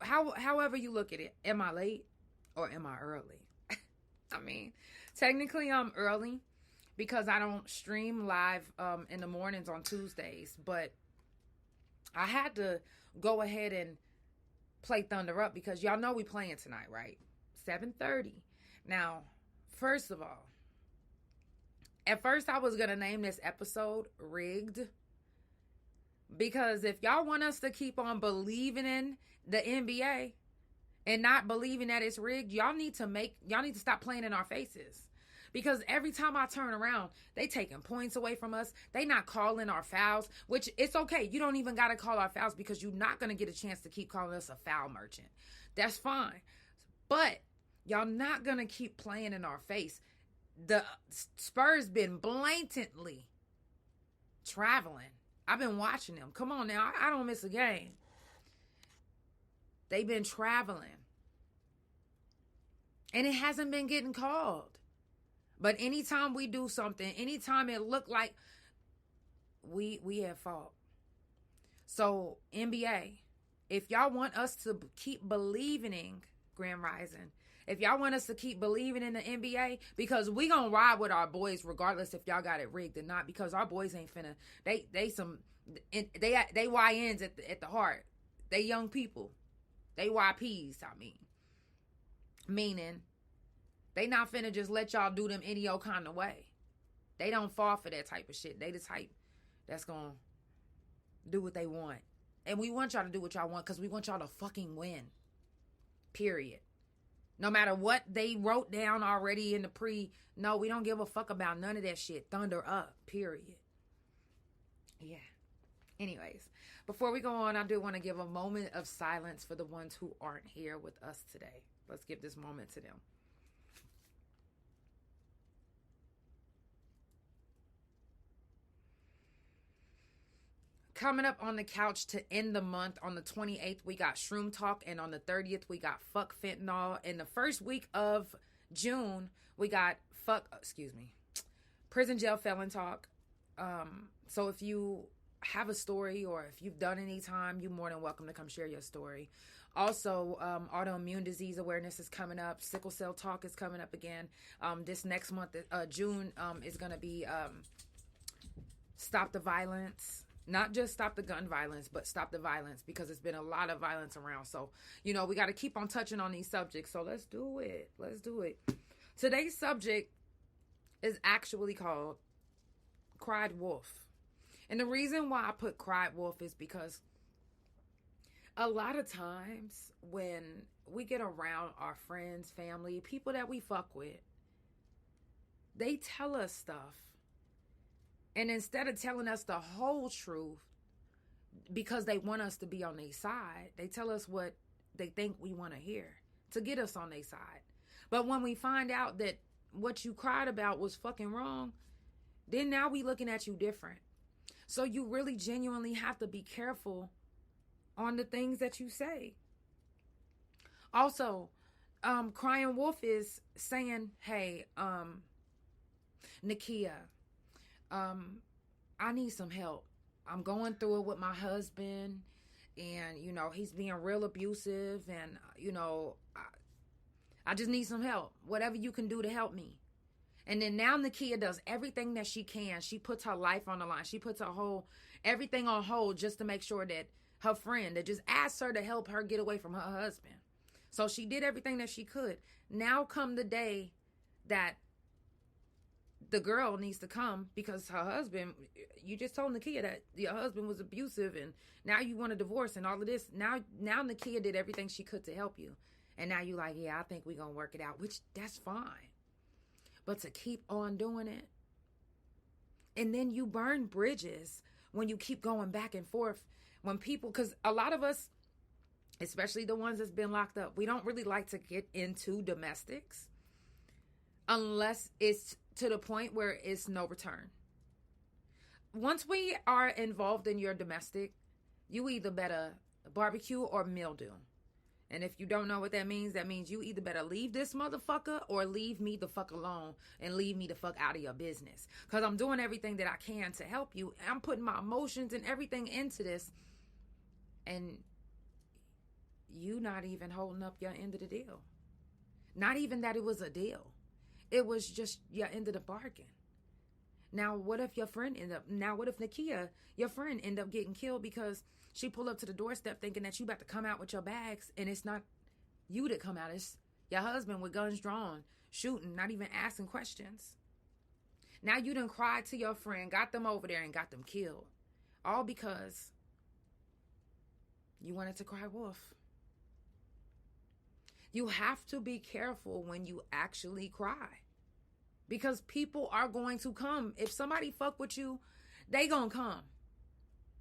however you look at it, am I late or am I early? I mean, technically I'm early because I don't stream live in the mornings on Tuesdays, but I had to go ahead and play Thunder Up because y'all know we playing tonight, right? 7:30. Now, first of all, at first I was going to name this episode Rigged, because if y'all want us to keep on believing in the NBA and not believing that it's rigged, y'all need to stop playing in our faces. Because every time I turn around, they taking points away from us. They not calling our fouls, which it's okay. You don't even got to call our fouls because you're not going to get a chance to keep calling us a foul merchant. That's fine. But y'all not going to keep playing in our face. The Spurs been blatantly traveling. I've been watching them. Come on now. I don't miss a game. They've been traveling. And it hasn't been getting called. But anytime we do something, anytime it looked like we at fault. So, NBA, if y'all want us to keep believing in Grand Rising, if y'all want us to keep believing in the NBA, because we gonna ride with our boys regardless if y'all got it rigged or not, because our boys ain't finna, they YNs at the heart. They young people. They YPs, I mean. Meaning, they not finna just let y'all do them any old kind of way. They don't fall for that type of shit. They the type that's gonna do what they want. And we want y'all to do what y'all want because we want y'all to fucking win. Period. No matter what they wrote down already in the no, we don't give a fuck about none of that shit. Thunder up. Period. Yeah. Anyways, before we go on, I do want to give a moment of silence for the ones who aren't here with us today. Let's give this moment to them. Coming up on the couch to end the month, on the 28th, we got Shroom Talk, and on the 30th, we got Fuck Fentanyl. In the first week of June, we got Prison Jail Felon Talk. So if you have a story or if you've done any time, you're more than welcome to come share your story. Also, autoimmune disease awareness is coming up. Sickle cell talk is coming up again. This next month, June, is going to be Stop the Violence. Not just stop the gun violence, but stop the violence, because there's been a lot of violence around. So, we got to keep on touching on these subjects. So let's do it. Let's do it. Today's subject is actually called Cried Wolf. And the reason why I put Cried Wolf is because a lot of times when we get around our friends, family, people that we fuck with, they tell us stuff. And instead of telling us the whole truth, because they want us to be on their side, they tell us what they think we want to hear to get us on their side. But when we find out that what you cried about was fucking wrong, then now we looking at you different. So you really genuinely have to be careful on the things that you say. Also, Crying Wolf is saying, hey, Nakia, I need some help. I'm going through it with my husband, and, he's being real abusive, and, I just need some help. Whatever you can do to help me. And then now Nakia does everything that she can. She puts her life on the line. She puts everything on hold just to make sure that her friend that just asked her to help her get away from her husband. So she did everything that she could. Now come the day that the girl needs to come, because her husband, you just told Nakia that your husband was abusive, and now you want a divorce and all of this. Now Nakia did everything she could to help you. And now you like, yeah, I think we're going to work it out, which that's fine. But to keep on doing it, and then you burn bridges when you keep going back and forth. When people, because a lot of us, especially the ones that's been locked up, we don't really like to get into domestics unless it's to the point where it's no return. Once we are involved in your domestic, you either better barbecue or mildew. And if you don't know what that means you either better leave this motherfucker or leave me the fuck alone and leave me the fuck out of your business. Because I'm doing everything that I can to help you. I'm putting my emotions and everything into this. And you not even holding up your end of the deal. Not even that it was a deal. It was just your end of the bargain. Now, what if your friend what if Nakia, your friend, end up getting killed because she pulled up to the doorstep thinking that you about to come out with your bags, and it's not you that come out, it's your husband with guns drawn, shooting, not even asking questions. Now you done cried to your friend, got them over there and got them killed. All because you wanted to cry wolf. You have to be careful when you actually cry. Because people are going to come. If somebody fuck with you, they gonna come.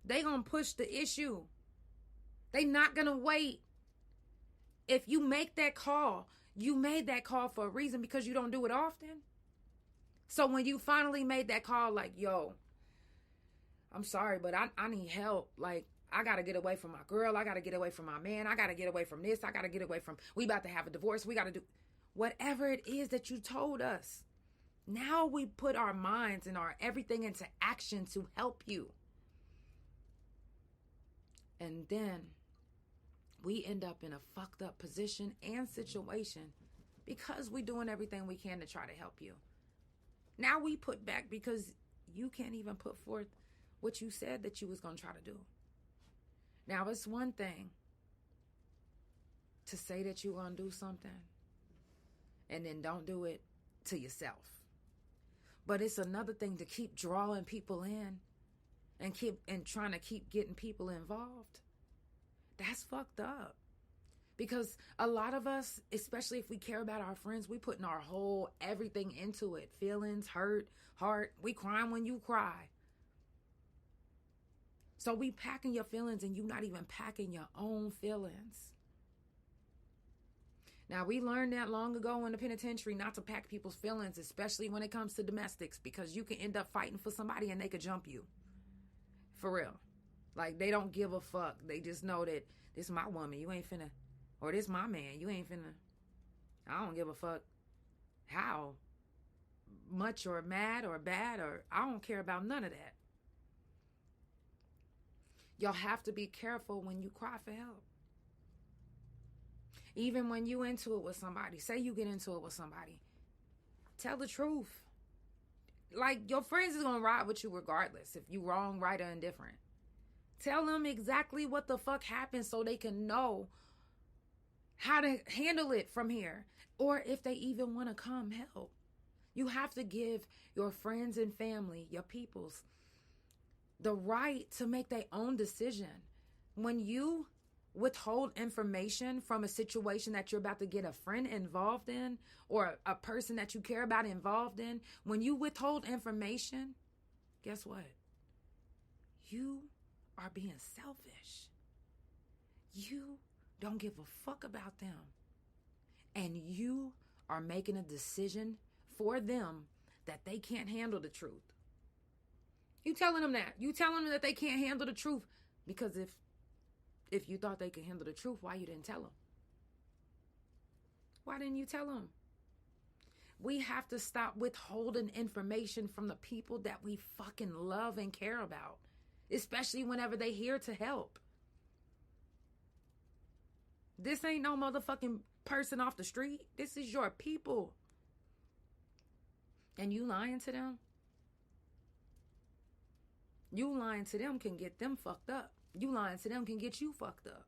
They gonna push the issue. They not gonna wait. If you make that call, you made that call for a reason because you don't do it often. So when you finally made that call, like, yo, I'm sorry, but I need help. Like, I got to get away from my girl. I got to get away from my man. I got to get away from this. I got to get away from, we about to have a divorce. We got to do whatever it is that you told us. Now we put our minds and our everything into action to help you. And then we end up in a fucked up position and situation because we're doing everything we can to try to help you. Now we put back because you can't even put forth what you said that you was going to try to do. Now, it's one thing to say that you're going to do something and then don't do it to yourself. But it's another thing to keep drawing people in and trying to keep getting people involved. That's fucked up. Because a lot of us, especially if we care about our friends, we putting our whole everything into it. Feelings, hurt, heart. We crying when you cry. So we packing your feelings and you not even packing your own feelings. Now, we learned that long ago in the penitentiary not to pack people's feelings, especially when it comes to domestics, because you can end up fighting for somebody and they could jump you. For real. Like, they don't give a fuck. They just know that this is my woman. You ain't finna. Or this my man. You ain't finna. I don't give a fuck how much or mad or bad, or I don't care about none of that. Y'all have to be careful when you cry for help. Even when you into it with somebody. Say you get into it with somebody. Tell the truth. Like, your friends is gonna ride with you regardless. If you wrong, right, or indifferent. Tell them exactly what the fuck happened so they can know how to handle it from here. Or if they even want to come help. You have to give your friends and family, your peoples, the right to make their own decision. When you withhold information from a situation that you're about to get a friend involved in or a person that you care about involved in, when you withhold information, guess what? You are being selfish. You don't give a fuck about them. And you are making a decision for them that they can't handle the truth. You telling them that. You telling them that they can't handle the truth. Because if you thought they could handle the truth, why you didn't tell them? Why didn't you tell them? We have to stop withholding information from the people that we fucking love and care about. Especially whenever they here to help. This ain't no motherfucking person off the street. This is your people. And you lying to them? You lying to them can get them fucked up. You lying to them can get you fucked up.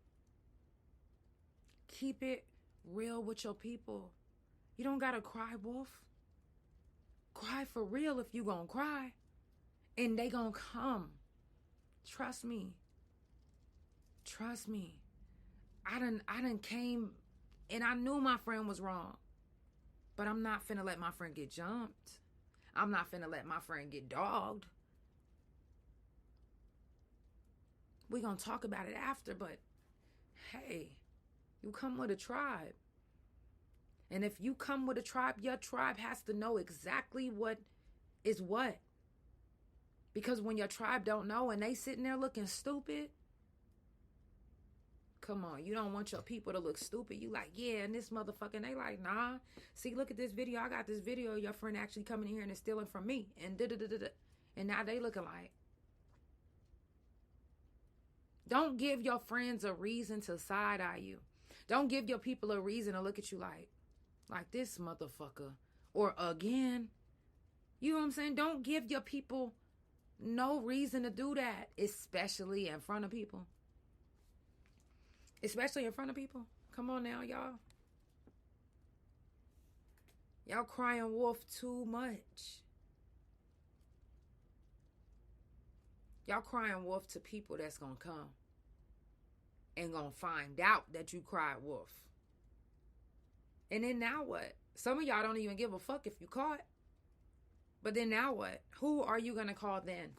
Keep it real with your people. You don't gotta cry wolf. Cry for real if you gonna cry. And they gonna come. Trust me. Trust me. I done came and I knew my friend was wrong. But I'm not finna let my friend get jumped. I'm not finna let my friend get dogged. We're going to talk about it after, but hey, you come with a tribe. And if you come with a tribe, your tribe has to know exactly what is what. Because when your tribe don't know and they sitting there looking stupid, come on, you don't want your people to look stupid. You like, yeah, and this motherfucker, and they like, nah. See, look at this video. I got this video. Your friend actually coming in here and is stealing from me. And da-da-da-da-da. And now they looking like. Don't give your friends a reason to side-eye you. Don't give your people a reason to look at you like this motherfucker or again. You know what I'm saying? Don't give your people no reason to do that, especially in front of people. Especially in front of people. Come on now, y'all. Y'all crying wolf too much. Y'all crying wolf to people that's gonna come and gonna find out that you cried wolf. And then now what? Some of y'all don't even give a fuck if you caught. But then now what? Who are you gonna call then?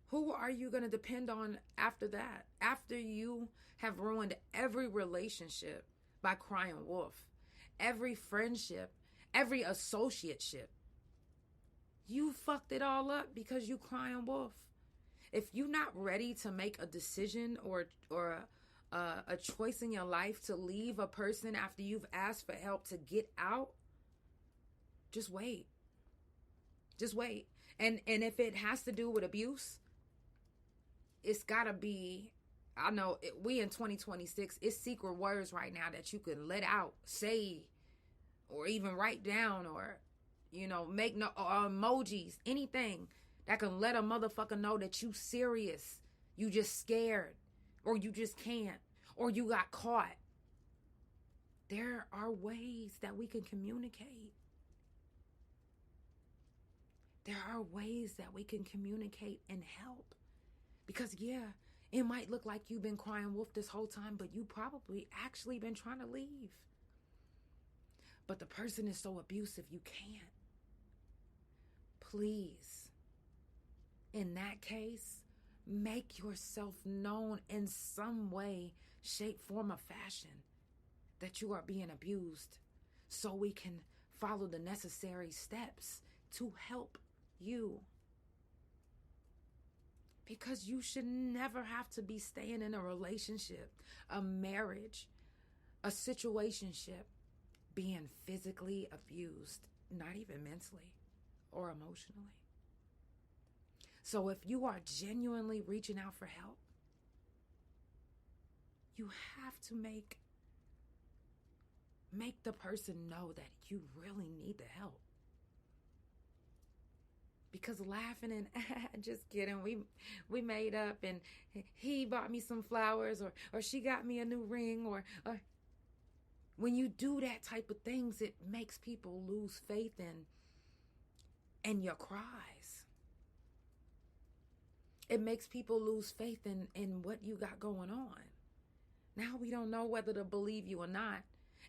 Who are you gonna depend on after that? After you have ruined every relationship by crying wolf, every friendship, every associateship. You fucked it all up because you crying wolf. If you're not ready to make a decision or a choice in your life to leave a person after you've asked for help to get out, just wait. Just wait. And if it has to do with abuse, it's gotta be, I know we in 2026, it's secret words right now that you can let out, say, or even write down, or make no emojis, anything that can let a motherfucker know that you serious, you just scared, or you just can't, or you got caught. There are ways that we can communicate. There are ways that we can communicate and help. Because it might look like you've been crying wolf this whole time, but you probably actually been trying to leave. But the person is so abusive, you can't. Please, in that case, make yourself known in some way, shape, form, or fashion that you are being abused so we can follow the necessary steps to help you. Because you should never have to be staying in a relationship, a marriage, a situationship, being physically abused, not even mentally or emotionally. So if you are genuinely reaching out for help, you have to make the person know that you really need the help. Because laughing and just kidding, we made up and he bought me some flowers or she got me a new ring or when you do that type of things, it makes people lose faith in your cries. It makes people lose faith in what you got going on. Now we don't know whether to believe you or not.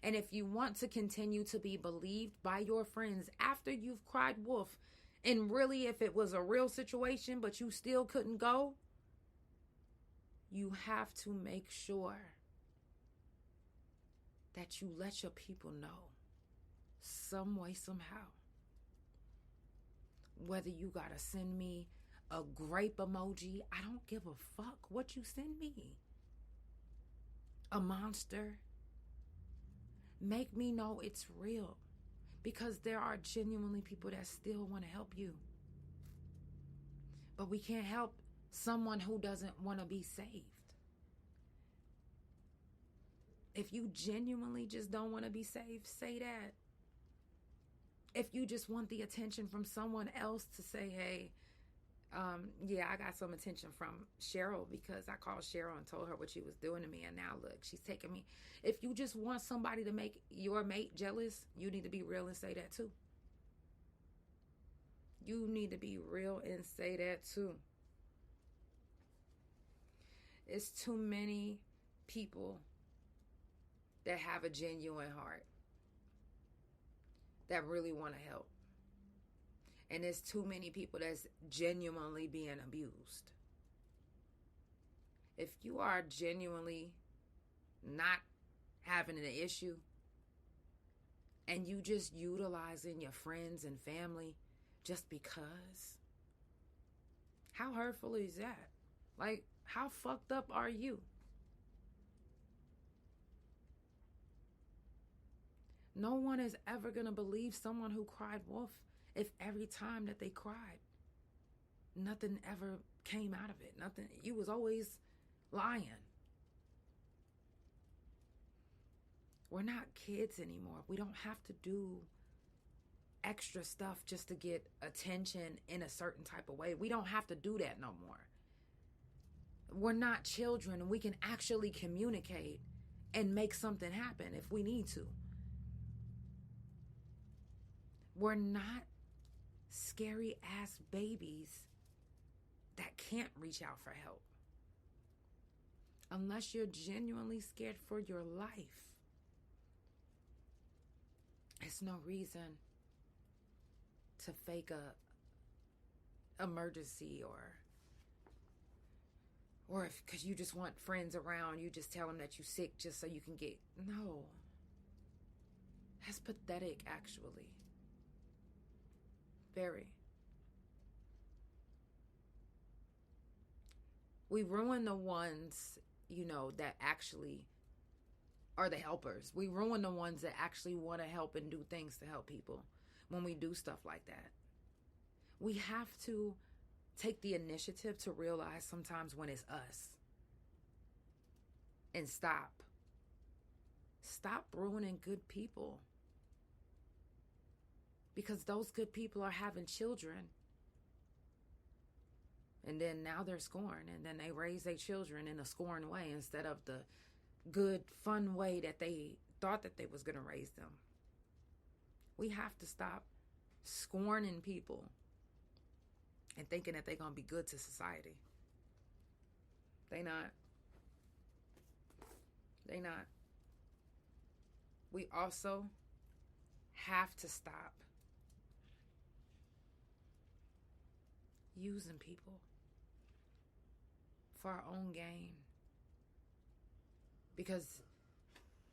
And if you want to continue to be believed by your friends after you've cried wolf, and really if it was a real situation but you still couldn't go, you have to make sure that you let your people know some way, somehow. Whether you gotta send me a grape emoji, I don't give a fuck what you send me. A monster. Make me know it's real. Because there are genuinely people that still want to help you. But we can't help someone who doesn't want to be saved. If you genuinely just don't want to be saved, say that. If you just want the attention from someone else to say, hey, I got some attention from Cheryl because I called Cheryl and told her what she was doing to me, and now look, she's taking me. If you just want somebody to make your mate jealous, you need to be real and say that too. You need to be real and say that too. It's too many people that have a genuine heart that really want to help. And there's too many people that's genuinely being abused. If you are genuinely not having an issue and you just utilizing your friends and family just because, how hurtful is that? Like, how fucked up are you? No one is ever going to believe someone who cried wolf if every time that they cried, nothing ever came out of it. Nothing. You was always lying. We're not kids anymore. We don't have to do extra stuff just to get attention in a certain type of way. We don't have to do that no more. We're not children, and we can actually communicate and make something happen if we need to. We're not scary ass babies that can't reach out for help. Unless you're genuinely scared for your life. It's no reason to fake a emergency or if because you just want friends around, you just tell them that you're sick just so you can get. No. That's pathetic, actually. Very. We ruin the ones, that actually are the helpers. We ruin the ones that actually want to help and do things to help people when we do stuff like that. We have to take the initiative to realize sometimes when it's us. And stop. Stop ruining good people. Because those good people are having children. And then now they're scorned. And then they raise their children in a scorned way instead of the good, fun way that they thought that they was going to raise them. We have to stop scorning people and thinking that they're going to be good to society. They not. They not. We also have to stop using people for our own gain. Because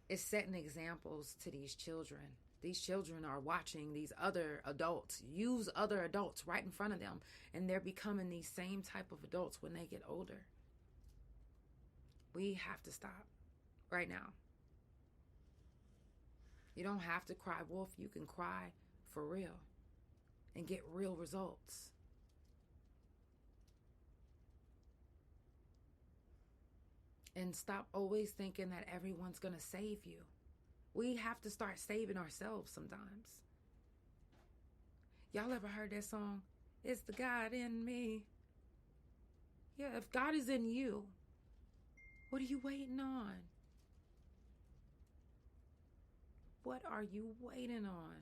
it's setting examples to these children. These children are watching these other adults use other adults right in front of them. And they're becoming these same type of adults when they get older. We have to stop right now. You don't have to cry wolf. You can cry for real and get real results. And stop always thinking that everyone's going to save you. We have to start saving ourselves sometimes. Y'all ever heard that song? It's the God in me. Yeah, if God is in you, what are you waiting on? What are you waiting on?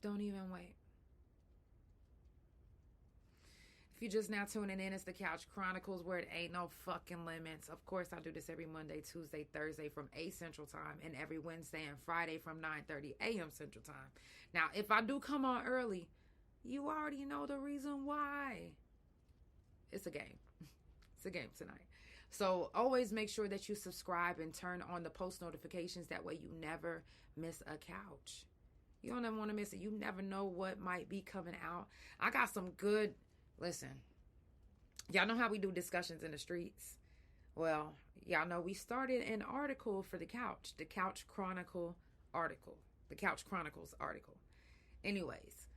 Don't even wait. If you're just now tuning in, it's the Couch Chronicles where it ain't no fucking limits. Of course, I do this every Monday, Tuesday, Thursday from 8 Central Time and every Wednesday and Friday from 9:30 a.m. Central Time. Now, if I do come on early, you already know the reason why. It's a game. It's a game tonight. So always make sure that you subscribe and turn on the post notifications. That way you never miss a couch. You don't ever want to miss it. You never know what might be coming out. I got some good... Listen, y'all know how we do discussions in the streets? Well, y'all know we started an article for the Couch Chronicles article. Anyways,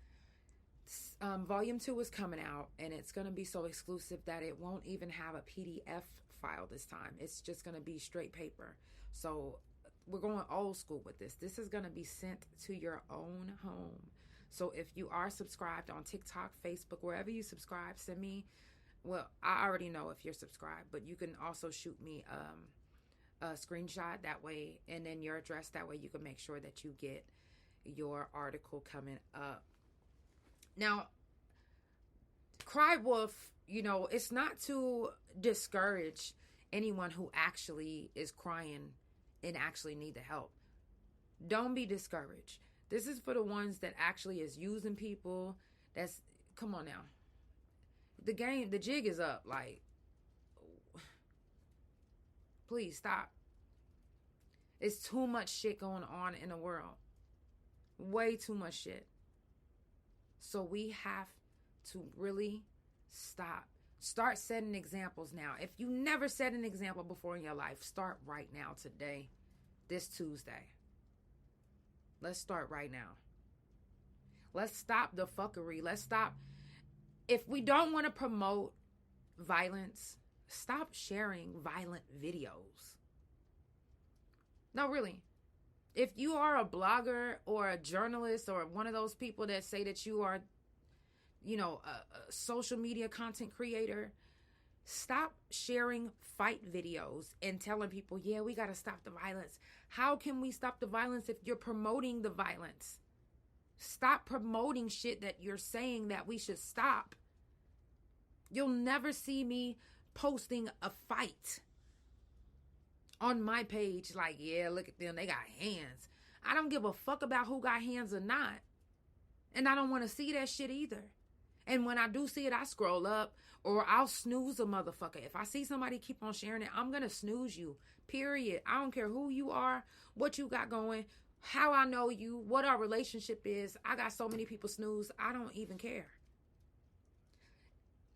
volume 2 is coming out, and it's going to be so exclusive that it won't even have a PDF file this time. It's just going to be straight paper. So we're going old school with this. This is going to be sent to your own home. So if you are subscribed on TikTok, Facebook, wherever you subscribe, send me, well, I already know if you're subscribed, but you can also shoot me a screenshot that way, and then your address. That way you can make sure that you get your article coming up. Now, Cry Wolf, it's not to discourage anyone who actually is crying and actually need the help. Don't be discouraged. This is for the ones that actually is using people. Come on now. The jig is up. Like, please stop. It's too much shit going on in the world. Way too much shit. So we have to really stop. Start setting examples now. If you never set an example before in your life, start right now, today, this Tuesday. Let's start right now. Let's stop the fuckery. Let's stop. If we don't want to promote violence, stop sharing violent videos. No, really. If you are a blogger or a journalist or one of those people that say that you are, a social media content creator, stop sharing fight videos and telling people, yeah, we got to stop the violence. How can we stop the violence if you're promoting the violence? Stop promoting shit that you're saying that we should stop. You'll never see me posting a fight on my page like, yeah, look at them, they got hands. I don't give a fuck about who got hands or not. And I don't want to see that shit either. And when I do see it, I scroll up or I'll snooze a motherfucker. If I see somebody keep on sharing it, I'm going to snooze you, period. I don't care who you are, what you got going, how I know you, what our relationship is. I got so many people snooze, I don't even care.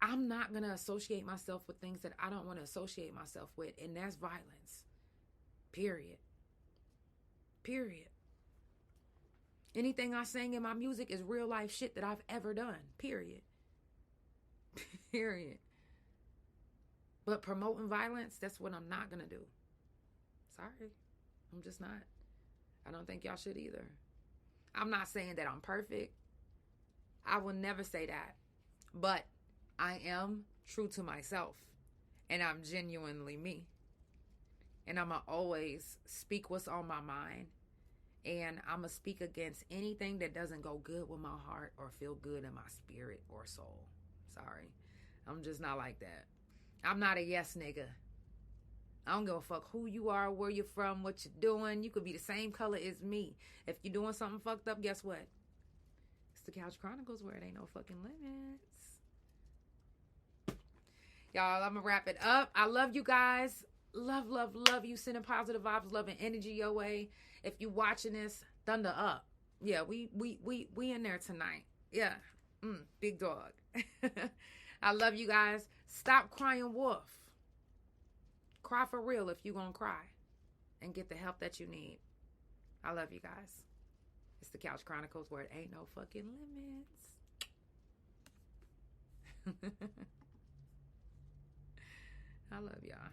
I'm not going to associate myself with things that I don't want to associate myself with, and that's violence. Period. Period. Anything I sing in my music is real life shit that I've ever done. Period. Period. But promoting violence, that's what I'm not going to do. Sorry. I'm just not. I don't think y'all should either. I'm not saying that I'm perfect. I will never say that. But I am true to myself. And I'm genuinely me. And I'm going to always speak what's on my mind. And I'm going to speak against anything that doesn't go good with my heart or feel good in my spirit or soul. Sorry. I'm just not like that. I'm not a yes nigga. I don't give a fuck who you are, where you're from, what you're doing. You could be the same color as me. If you're doing something fucked up, guess what? It's the Couch Chronicles where it ain't no fucking limits. Y'all, I'm going to wrap it up. I love you guys. Love, love, love you. Sending positive vibes, love, and energy your way. If you watching this, thunder up. Yeah, we in there tonight. Yeah, big dog. I love you guys. Stop crying wolf. Cry for real if you gonna cry, and get the help that you need. I love you guys. It's the Couch Chronicles where it ain't no fucking limits. I love y'all.